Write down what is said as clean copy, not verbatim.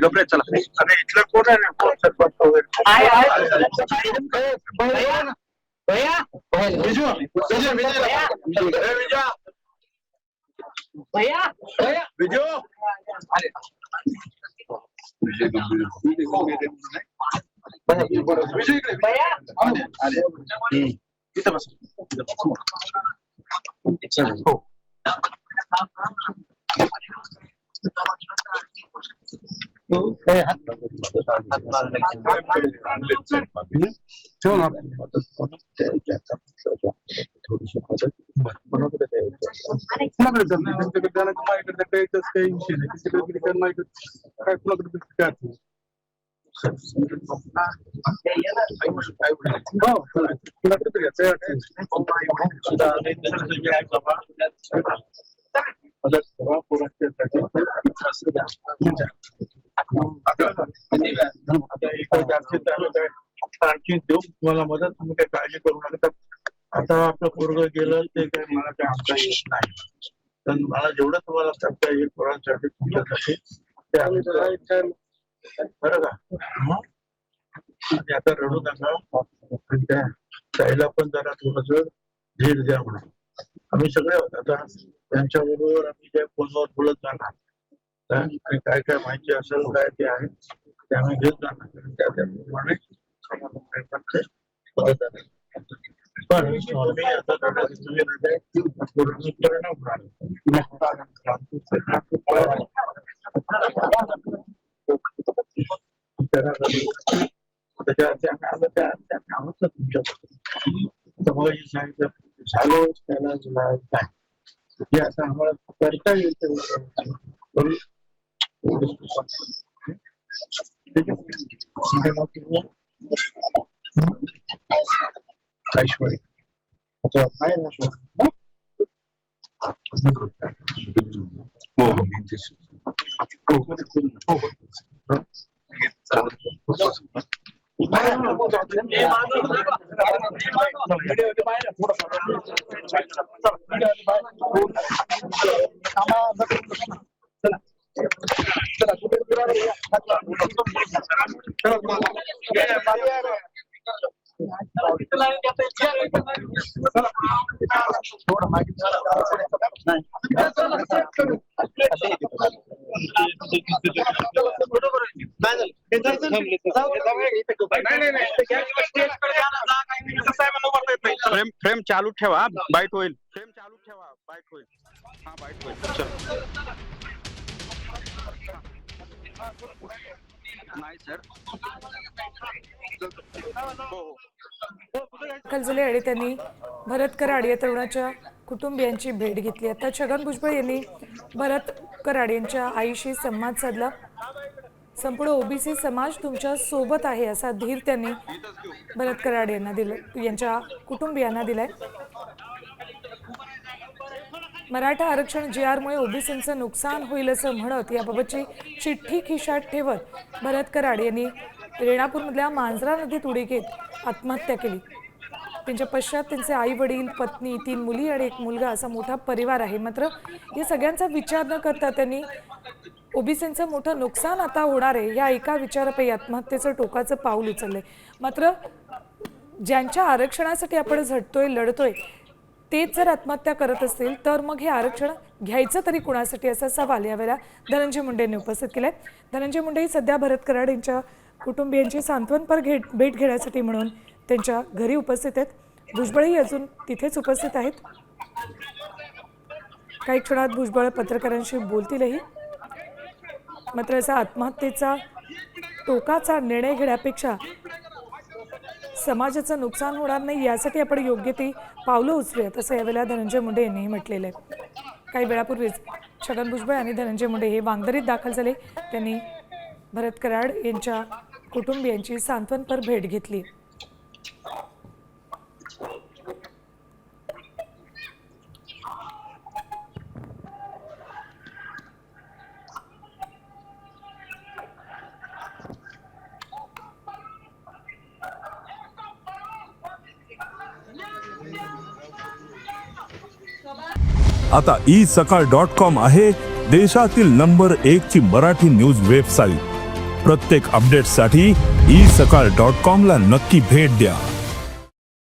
गबरे चला. अरे इथलं कोण आहे ना कोण सरपंच वगैरे तिथं बस. आणखी देऊ तुम्हाला मदत. तुम्ही काही काळजी करू नका. आता आपलं पोरग गेलं ते काही मला काही आमचा येत नाही. पण मला जेवढं तुम्हाला करता येईल पोरांसाठी तुमच्यासाठी ते आम्ही बरं का. आणि आता रडू नका. त्या ताईला पण जरा थोडस धीर द्या म्हणून. आम्ही सगळे आहोत. आता त्यांच्याबरोबर आम्ही त्या फोनवर बोलत जाणार. काय काय माहिती असेल काय ते आहे ते आम्ही घेत जाणार. त्याप्रमाणे पण मी आता परिणाम सांगितलं झालं त्याला काय हे असं आम्हाला करता येईल. ऐश्वर्य आहे ना फ्रेम चालू ठेवा. बाईट होईल. फ्रेम चालू ठेवा. बाईट होईल. हा बाईट होईल. नाही सर. खलजले आणि त्यांनी भरत कराड या तरुणाच्या कुटुंबियांची भेट घेतली. आता छगन भुजबळ यांनी भरत कराड यांच्या आईशी संवाद साधला. संपूर्ण ओबीसी समाज तुमच्या सोबत आहे असा धीर त्यांनी भरत कराड यांना दिला, यांच्या कुटुंबियांना दिलाय. मराठा आरक्षण JRमुळे ओबीसींचं नुकसान होईल असं म्हणत याबाबतची चिठ्ठी खिशात ठेवत भरत कराड यांनी रेणापूरमधल्या मांजरा नदीत उडी घेत आत्महत्या केली. त्यांच्या पश्चात त्यांचे आई वडील, पत्नी, 3 मुली आणि 1 मुलगा असा मोठा परिवार आहे. मात्र या सगळ्यांचा विचार न करता त्यांनी ओबीसींचं मोठं नुकसान आता होणार आहे या एका विचारापायी आत्महत्येचं टोकाचं पाऊल उचललंय. मात्र ज्यांच्या आरक्षणासाठी आपण झटतोय, लढतोय तेच जर आत्महत्या करत असतील तर मग हे आरक्षण घ्यायचं तरी कुणासाठी असा सवाल यावेळेला धनंजय मुंडे यांनी उपस्थित केलाय. धनंजय मुंडे सध्या भरत कराड यांच्या कुटुंबियांची सांत्वनपर भेट घेण्यासाठी म्हणून त्यांच्या घरी उपस्थित आहेत. भुजबळही अजून तिथेच उपस्थित आहेत. काही क्षणात भुजबळ पत्रकारांशी बोलतीलही. मात्र असा आत्महत्येचा टोकाचा निर्णय घेण्यापेक्षा समाजाचं नुकसान होणार नाही यासाठी आपण योग्य ती पावलं उचलूयात असं यावेळेला धनंजय मुंडे यांनी म्हटलेलं आहे. काही वेळापूर्वीच छगन भुजबळ आणि धनंजय मुंडे हे वांगदरीत दाखल झाले. त्यांनी भरत कराड यांच्या कुटुंबियांची सांत्वनपर भेट घेतली. आता isakal.com आहे देशातील नंबर 1 ची मराठी न्यूज वेबसाईट. प्रत्येक अपडेटसाठी isakal.com ला नक्की भेट द्या.